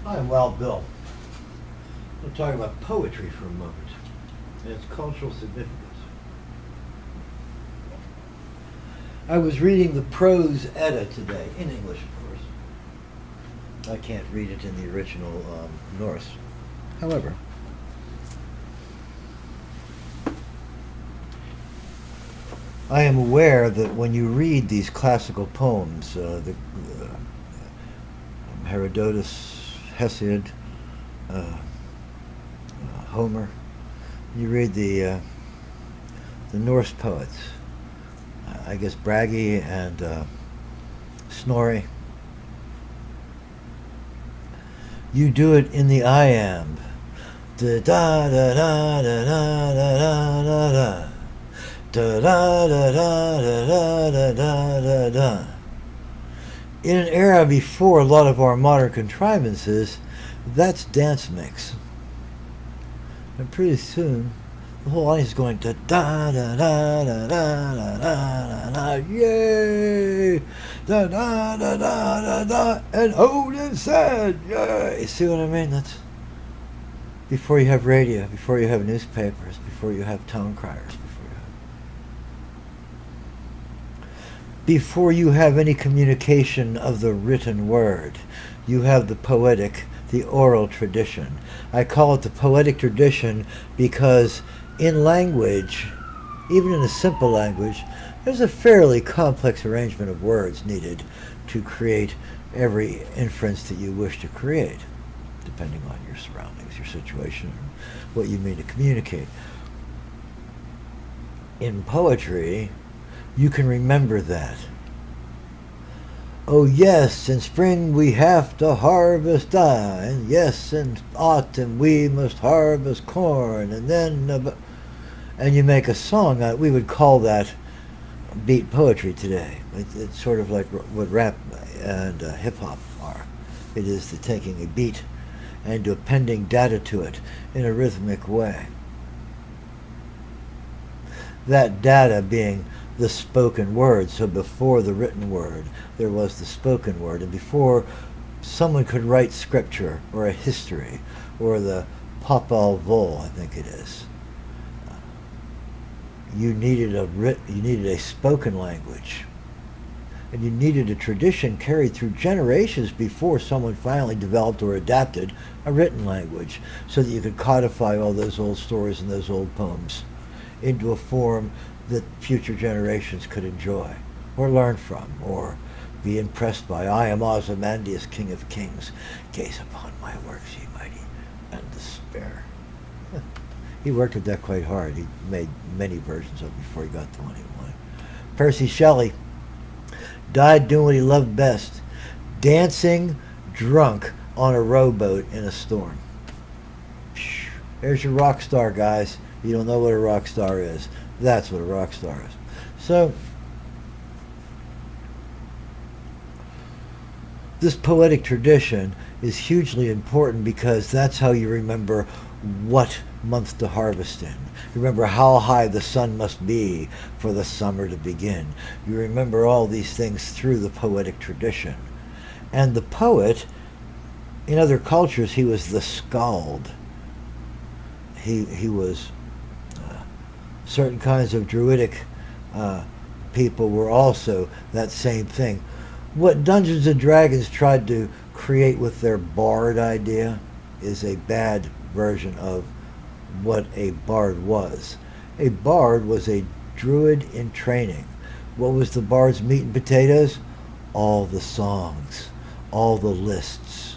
I'm Wild Bill. We'll talk about poetry for a moment and its cultural significance. I was reading the prose Edda today, in English, of course. I can't read it in the original Norse. However, I am aware that when you read these classical poems, Herodotus, Hesiod, Homer, you read the Norse poets, I guess Bragi and Snorri. You do it in the iamb. Da da da da da da da da da. Da da da da da da da da da. In an era before a lot of our modern contrivances, that's dance mix. And pretty soon, the whole audience is going da da da da da da da da da, yay! Da da da da da da, and Odin said, yay! See what I mean? That's before you have radio, before you have newspapers, before you have town criers, before you have any communication of the written word. You have the poetic, the oral tradition. I call it the poetic tradition because in language, even in a simple language, there's a fairly complex arrangement of words needed to create every inference that you wish to create, depending on your surroundings, your situation, and what you mean to communicate. In poetry, you can remember that. Oh yes, in spring we have to harvest, and yes, in autumn we must harvest corn, and then, and you make a song. We would call that beat poetry today. It's sort of like what rap and hip-hop are. It is the taking a beat and appending data to it in a rhythmic way. That data being the spoken word. So before the written word, there was the spoken word. And before someone could write scripture or a history or the Popol Vuh, I think it is, you needed a spoken language. And you needed a tradition carried through generations before someone finally developed or adapted a written language so that you could codify all those old stories and those old poems into a form that future generations could enjoy or learn from or be impressed by. I am Ozymandias, King of Kings. Gaze upon my works, ye mighty, and despair. He worked at that quite hard. He made many versions of it before he got the one he wanted. Percy Shelley died doing what he loved best, dancing drunk on a rowboat in a storm. There's your rock star, guys. You don't know what a rock star is. That's what a rock star is. So, this poetic tradition is hugely important because that's how you remember what month to harvest in. You remember how high the sun must be for the summer to begin. You remember all these things through the poetic tradition. And the poet, in other cultures, he was the skald. He was certain kinds of druidic people were also that same thing. What Dungeons and Dragons tried to create with their bard idea is a bad version of what a bard was. A bard was a druid in training. What was the bard's meat and potatoes? All the songs, all the lists,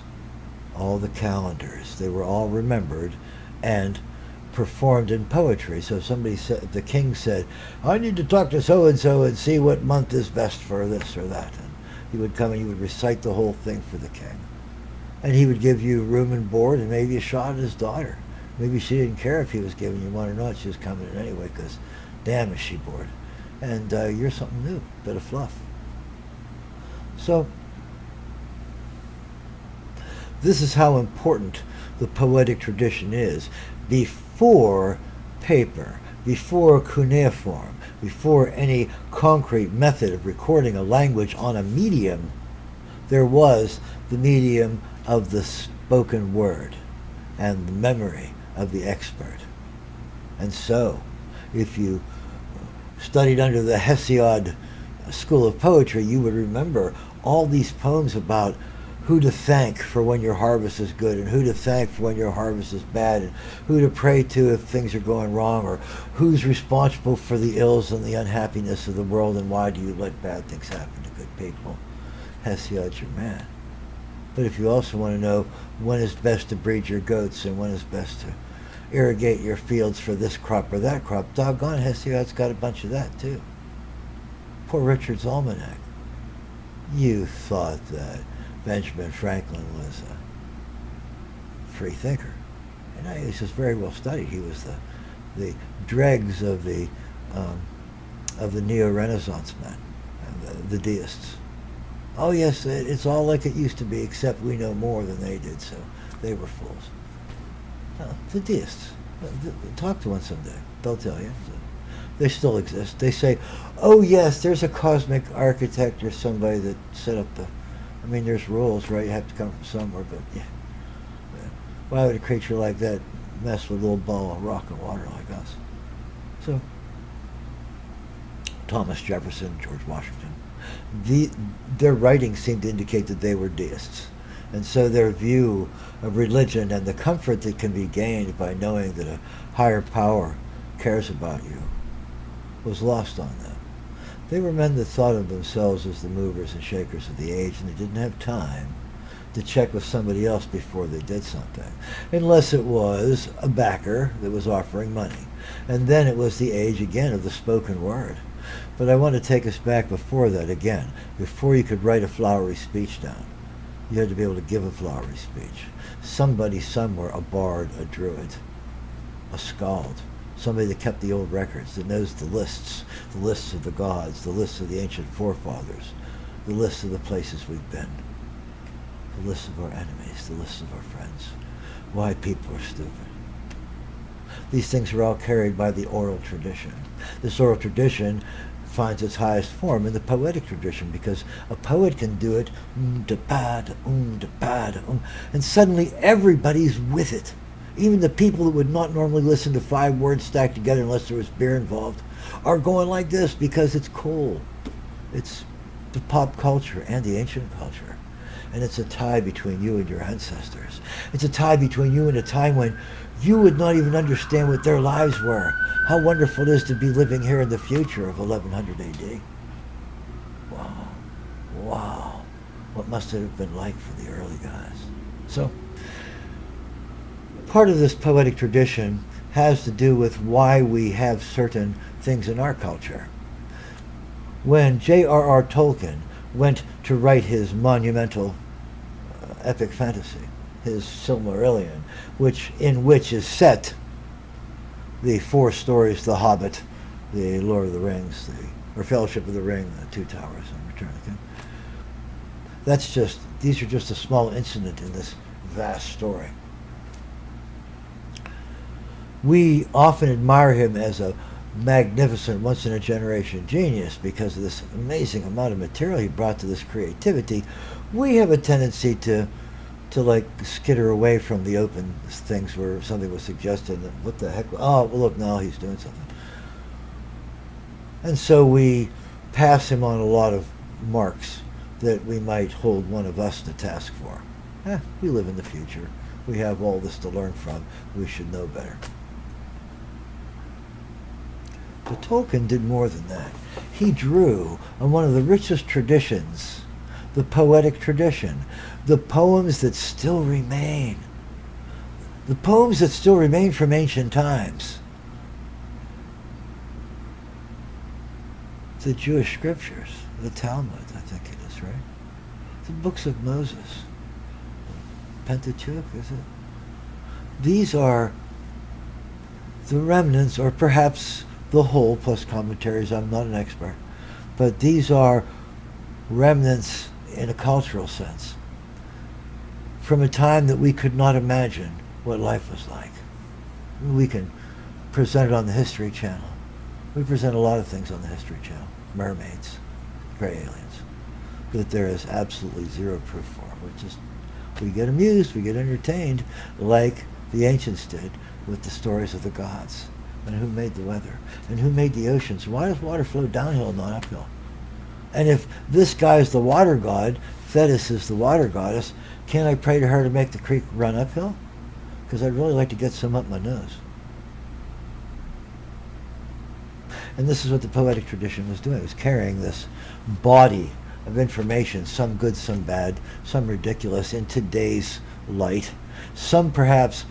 all the calendars. They were all remembered and performed in poetry. So somebody said, the king said, I need to talk to so-and-so and see what month is best for this or that. And he would come and he would recite the whole thing for the king. And he would give you room and board and maybe a shot at his daughter. Maybe she didn't care if he was giving you one or not. She was coming in anyway because damn is she bored. And you're something new, bit of fluff. So this is how important the poetic tradition is. Before paper, before cuneiform, before any concrete method of recording a language on a medium, there was the medium of the spoken word and the memory of the expert. And so, if you studied under the Hesiod school of poetry, you would remember all these poems about who to thank for when your harvest is good, and who to thank for when your harvest is bad, and who to pray to if things are going wrong, or who's responsible for the ills and the unhappiness of the world, and why do you let bad things happen to good people. Hesiod's your man. But if you also want to know when is best to breed your goats and when is best to irrigate your fields for this crop or that crop, doggone, Hesiod's got a bunch of that too. Poor Richard's Almanac. You thought that Benjamin Franklin was a free thinker. And he was just very well studied. He was the dregs of the Neo-Renaissance men, the deists. Oh yes, it's all like it used to be, except we know more than they did, so they were fools. The deists. Talk to one someday. They'll tell you. They still exist. They say, oh yes, there's a cosmic architect or somebody that set up the... I mean, there's rules, right? You have to come from somewhere, but yeah. Why would a creature like that mess with a little ball of rock and water like us? So, Thomas Jefferson, George Washington, their writings seemed to indicate that they were deists. And so their view of religion and the comfort that can be gained by knowing that a higher power cares about you was lost on them. They were men that thought of themselves as the movers and shakers of the age, and they didn't have time to check with somebody else before they did something, unless it was a backer that was offering money. And then it was the age again of the spoken word. But I want to take us back before that again. Before you could write a flowery speech down, you had to be able to give a flowery speech. Somebody somewhere, a bard, a druid, a skald, somebody that kept the old records, that knows the lists of the gods, the lists of the ancient forefathers, the lists of the places we've been, the lists of our enemies, the lists of our friends, why people are stupid. These things are all carried by the oral tradition. This oral tradition finds its highest form in the poetic tradition, because a poet can do it, and suddenly everybody's with it. Even the people that would not normally listen to 5 words stacked together unless there was beer involved are going like this because it's cool. It's the pop culture and the ancient culture. And it's a tie between you and your ancestors. It's a tie between you and a time when you would not even understand what their lives were. How wonderful it is to be living here in the future of 1100 AD. Wow. Wow. What must it have been like for the early guys? So, part of this poetic tradition has to do with why we have certain things in our culture. When J.R.R. Tolkien went to write his monumental epic fantasy, his Silmarillion, in which is set the 4 stories, The Hobbit, the Lord of the Rings, or Fellowship of the Ring, the 2 Towers, and Return of the King. These are just a small incident in this vast story. We often admire him as a magnificent, once-in-a-generation genius because of this amazing amount of material he brought to this creativity. We have a tendency to like skitter away from the open things where something was suggested. And what the heck? Oh, well, look, now he's doing something. And so we pass him on a lot of marks that we might hold one of us to task for. We live in the future. We have all this to learn from. We should know better. But Tolkien did more than that. He drew on one of the richest traditions, the poetic tradition, the poems that still remain. The poems that still remain from ancient times. The Jewish scriptures, the Talmud, I think it is, right? The books of Moses. Pentateuch, is it? These are the remnants, or perhaps the whole, plus commentaries. I'm not an expert. But these are remnants in a cultural sense from a time that we could not imagine what life was like. We can present it on the History Channel. We present a lot of things on the History Channel. Mermaids, gray aliens. That there is absolutely zero proof for. We get amused, we get entertained, like the ancients did with the stories of the gods. And who made the weather? And who made the oceans? Why does water flow downhill, not uphill? And if this guy is the water god, Thetis is the water goddess, can't I pray to her to make the creek run uphill? Because I'd really like to get some up my nose. And this is what the poetic tradition was doing. It was carrying this body of information, some good, some bad, some ridiculous in today's light, some perhaps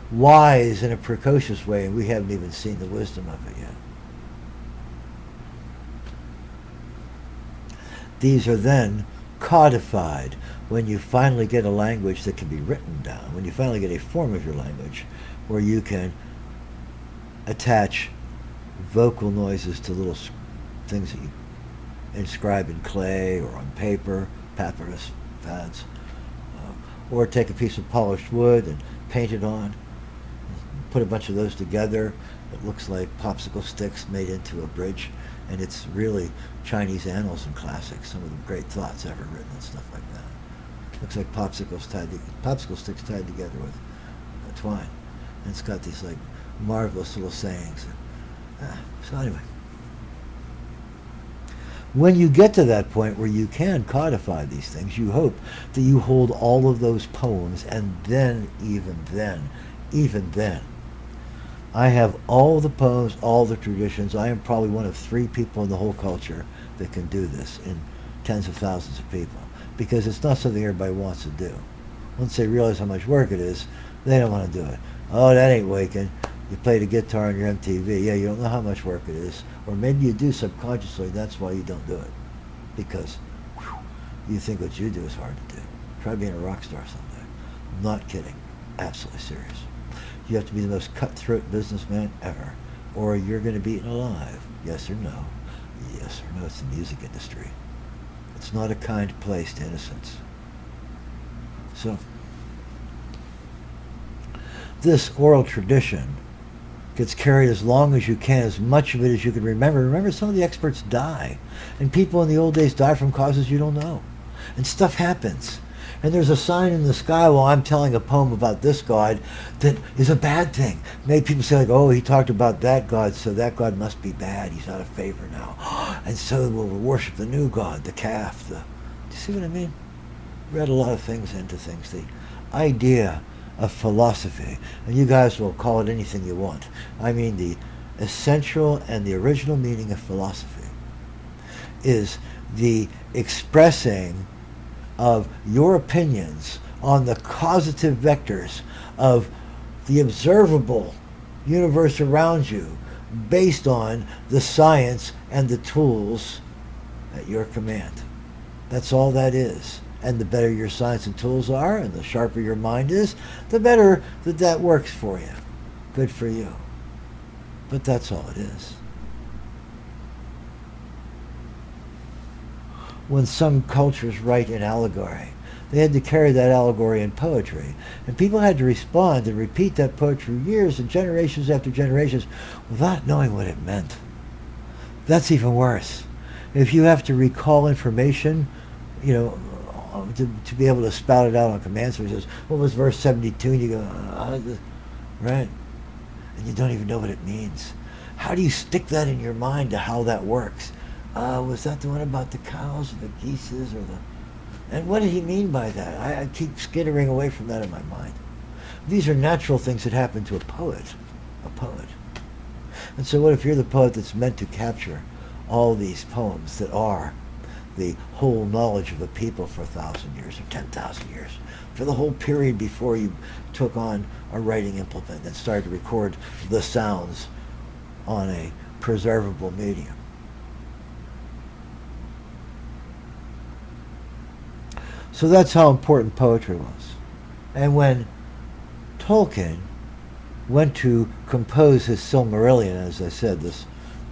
wise in a precocious way, and we haven't even seen the wisdom of it yet. These are then codified when you finally get a language that can be written down, when you finally get a form of your language where you can attach vocal noises to little things that you inscribe in clay or on paper, papyrus pads, or take a piece of polished wood and paint it on, put a bunch of those together. It looks like popsicle sticks made into a bridge, and it's really Chinese annals and classics, some of the great thoughts ever written and stuff like that. Looks like popsicle sticks tied together with twine, and it's got these like marvelous little sayings. So anyway, when you get to that point where you can codify these things, you hope that you hold all of those poems, and then, even then, I have all the poems, all the traditions. I am probably one of 3 people in the whole culture that can do this in tens of thousands of people, because it's not something everybody wants to do. Once they realize how much work it is, they don't want to do it. Oh, that ain't waking. You play the guitar on your MTV. Yeah, you don't know how much work it is. Or maybe you do subconsciously. That's why you don't do it. Because you think what you do is hard to do. Try being a rock star someday. I'm not kidding. Absolutely serious. You have to be the most cutthroat businessman ever, or you're going to be eaten alive. Yes or no? Yes or no. It's the music industry. It's not a kind place to innocence. So, this oral tradition gets carried as long as you can, as much of it as you can remember. Remember, some of the experts die, and people in the old days die from causes you don't know. And stuff happens. And there's a sign in the sky while I'm telling a poem about this god that is a bad thing. Made people say, like, oh, he talked about that god, so that god must be bad. He's out of favor now. And so we'll worship the new god, the calf. Do you see what I mean? Read a lot of things into things. The idea of philosophy, and you guys will call it anything you want. I mean, the essential and the original meaning of philosophy is the expressing of your opinions on the causative vectors of the observable universe around you based on the science and the tools at your command. That's all that is. And the better your science and tools are, and the sharper your mind is, the better that works for you. Good for you. But that's all it is. When some cultures write in allegory, they had to carry that allegory in poetry. And people had to respond and repeat that poetry years and generations after generations without knowing what it meant. That's even worse. If you have to recall information, to be able to spout it out on command, so he says, what was verse 72? And you go, right? And you don't even know what it means. How do you stick that in your mind to how that works? Was that the one about the cows or the geeses or the... And what did he mean by that? I keep skittering away from that in my mind. These are natural things that happen to a poet. And so what if you're the poet that's meant to capture all these poems that are the whole knowledge of a people for 1,000 years or 10,000 years, for the whole period before you took on a writing implement and started to record the sounds on a preservable medium? So that's how important poetry was. And when Tolkien went to compose his Silmarillion, as I said, this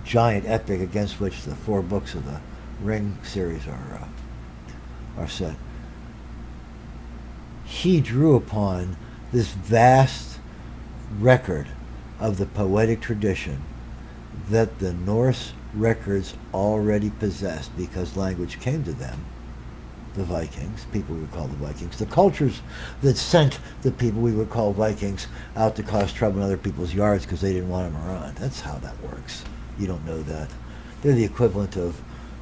giant epic against which the 4 books of the Ring series are set, he drew upon this vast record of the poetic tradition that the Norse records already possessed, because language came to them the Vikings, people we would call the Vikings, the cultures that sent the people we would call Vikings out to cause trouble in other people's yards because they didn't want them around. That's how that works. You don't know that. They're the equivalent of,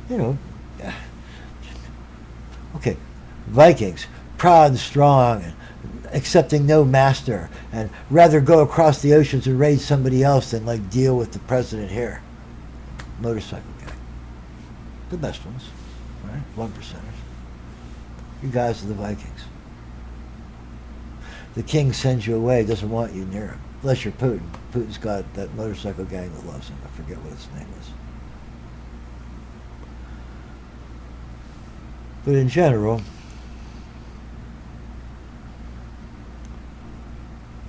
you know, okay, Vikings, proud and strong and accepting no master, and rather go across the oceans and raid somebody else than like deal with the president here. Motorcycle gang. The best ones, right? 1%ers. You guys are the Vikings. The king sends you away, doesn't want you near him. Unless you're Putin. Putin's got that motorcycle gang that loves him. I forget what its name is. But in general,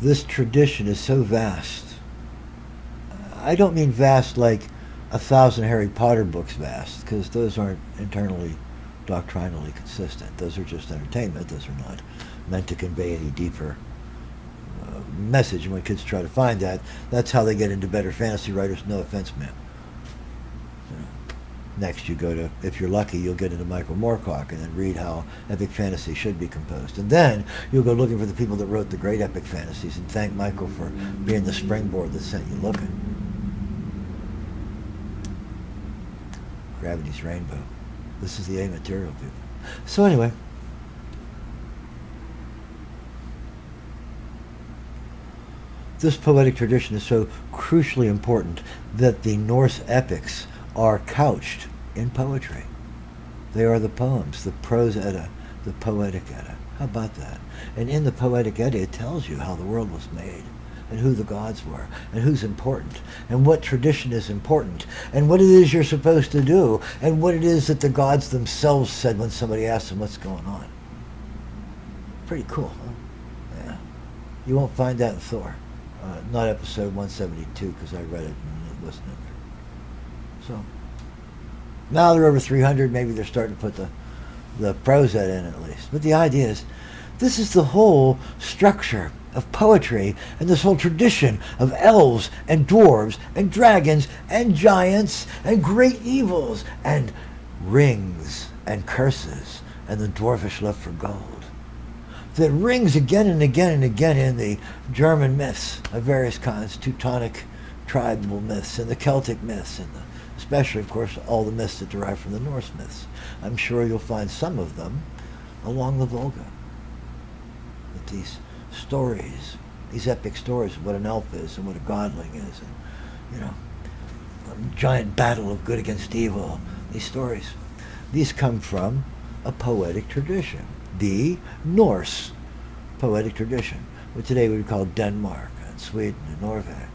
this tradition is so vast. I don't mean vast like 1,000 Harry Potter books vast, because those aren't internally doctrinally consistent. Those are just entertainment. Those are not meant to convey any deeper message. And when kids try to find that, that's how they get into better fantasy writers. No offense, ma'am. Next, you go to, if you're lucky, you'll get into Michael Moorcock and then read how epic fantasy should be composed. And then you'll go looking for the people that wrote the great epic fantasies and thank Michael for being the springboard that sent you looking. Gravity's rainbow. This is the A-material people. So anyway, this poetic tradition is so crucially important that the Norse epics are couched in poetry. They are the poems, the prose Edda, the poetic Edda. How about that? And in the poetic Edda, it tells you how the world was made, and who the gods were, and who's important, and what tradition is important, and what it is you're supposed to do, and what it is that the gods themselves said when somebody asked them what's going on. Pretty cool, huh? Yeah. You won't find that in Thor. Not episode 172, because I read it and it wasn't in there. So now they're over 300. Maybe they're starting to put the prose in at least. But the idea is, this is the whole structure of poetry and this whole tradition of elves and dwarves and dragons and giants and great evils and rings and curses and the dwarfish love for gold that rings again and again and again in the German myths of various kinds, Teutonic tribal myths and the Celtic myths, and especially, of course, all the myths that derive from the Norse myths. I'm sure you'll find some of them along the Volga. That these stories, these epic stories of what an elf is and what a godling is, and, you know, a giant battle of good against evil, these stories, these come from a poetic tradition, the Norse poetic tradition, what today we would call Denmark and Sweden and Norway.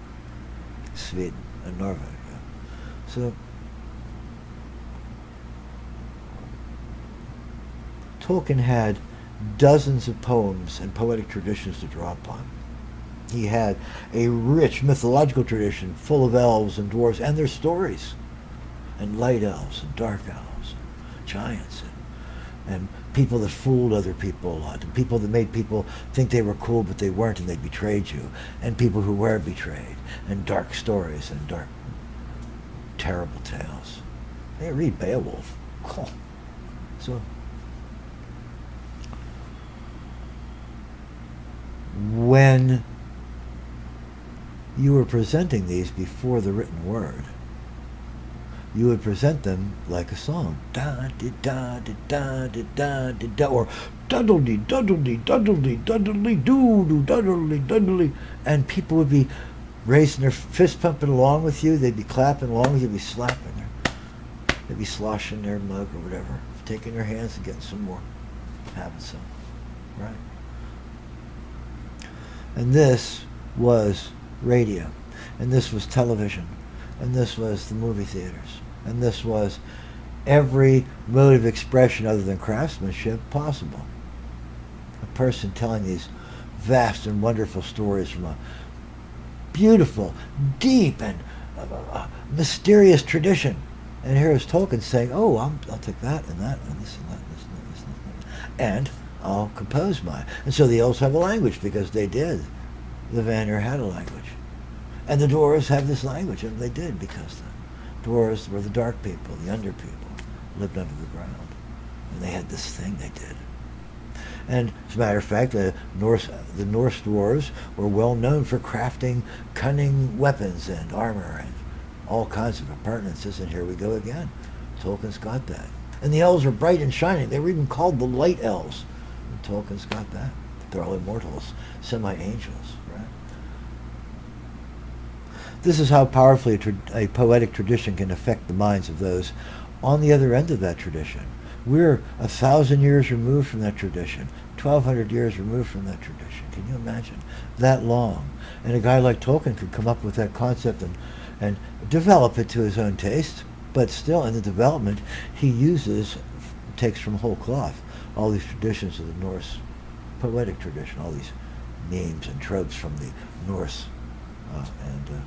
Sweden and Norway. So Tolkien had dozens of poems and poetic traditions to draw upon. He had a rich mythological tradition full of elves and dwarves and their stories, and light elves and dark elves and giants and people that fooled other people a lot, and people that made people think they were cool but they weren't and they betrayed you, and people who were betrayed, and dark stories and dark, terrible tales. Hey, read Beowulf. Oh. So when you were presenting these before the written word, you would present them like a song. Da di da di da di da di da, or duddle-dee, duddle-dee, duddle-dee, duddle-dee, doo-doo, duddle-dee, duddle-dee, and people would be raising their fist pumping along with you, they'd be clapping along with you, they'd be slapping their, they'd be sloshing their mug or whatever, taking their hands and getting some more, having some, right? And this was radio, and this was television, and this was the movie theaters, and this was every mode of expression other than craftsmanship possible. A person telling these vast and wonderful stories from a beautiful, deep, and mysterious tradition. And here is Tolkien saying, oh, I'll take that and that and this and that and this and that and this and that, and I'll compose mine. And so the elves have a language because they did. The Vanir had a language. And the dwarves have this language, and they did because the dwarves were the dark people, the under people, lived under the ground. And they had this thing they did. And as a matter of fact, the Norse dwarves were well known for crafting cunning weapons and armor and all kinds of appurtenances. And here we go again. Tolkien's got that. And the elves are bright and shining. They were even called the light elves. And Tolkien's got that. They're all immortals, semi-angels, right? This is how powerfully a poetic tradition can affect the minds of those on the other end of that tradition. We're 1,000 years removed from that tradition, 1,200 years removed from that tradition. Can you imagine? That long. And a guy like Tolkien could come up with that concept and develop it to his own taste, but still in the development he takes from whole cloth all these traditions of the Norse poetic tradition, all these names and tropes from the Norse and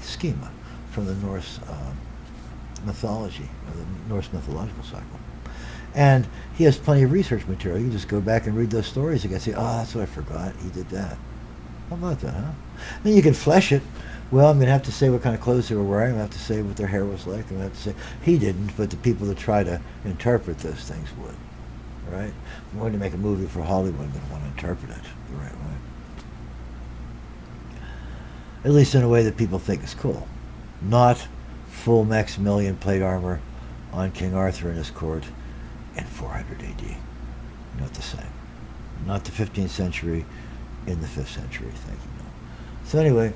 schema from the Norse mythology, or the Norse mythological cycle. And he has plenty of research material. You just go back and read those stories again and say, oh, that's what I forgot. He did that. How about that, huh? Then you can flesh it. Well, I'm going to have to say what kind of clothes they were wearing. I'm going to have to say what their hair was like. I'm going to have to say, he didn't, but the people that try to interpret those things would. Right? I'm going to make a movie for Hollywood. I'm going to want to interpret it the right way. At least in a way that people think is cool. Not full Maximilian plate armor on King Arthur and his court in 400 AD. Not the same. Not the 15th century in the 5th century. Thank you. No. So anyway,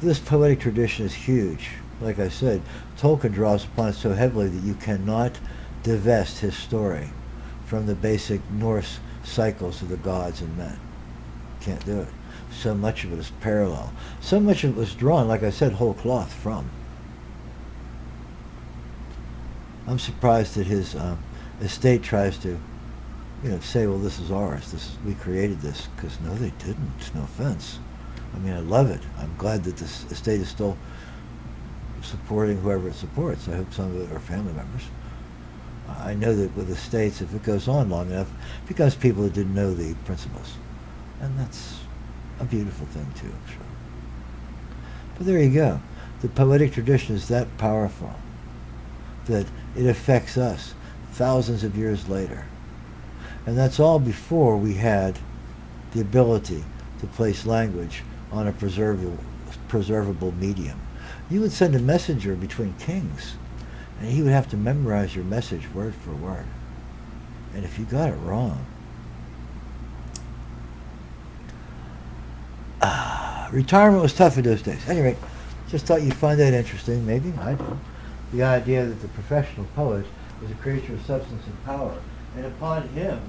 this poetic tradition is huge. Like I said, Tolkien draws upon it so heavily that you cannot divest his story from the basic Norse cycles of the gods and men. Can't do it. So much of it is parallel. So much of it was drawn, like I said, whole cloth from. I'm surprised that his estate tries to, say, well, this is ours. We created this. Because no, they didn't. No offense. I mean, I love it. I'm glad that this estate is still supporting whoever it supports. I hope some of it are family members. I know that with estates, if it goes on long enough, it becomes people that didn't know the principles. And that's a beautiful thing too, I'm sure. But there you go. The poetic tradition is that powerful that it affects us thousands of years later. And that's all before we had the ability to place language on a preservable medium. You would send a messenger between kings, and he would have to memorize your message word for word. And if you got it wrong, retirement was tough in those days. Anyway, just thought you'd find that interesting. Maybe I did. The idea that the professional poet was a creature of substance and power, and upon him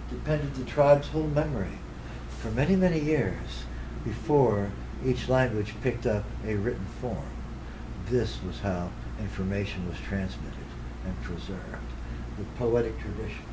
depended the tribe's whole memory for many, many years before each language picked up a written form. This was how information was transmitted and preserved. The poetic tradition.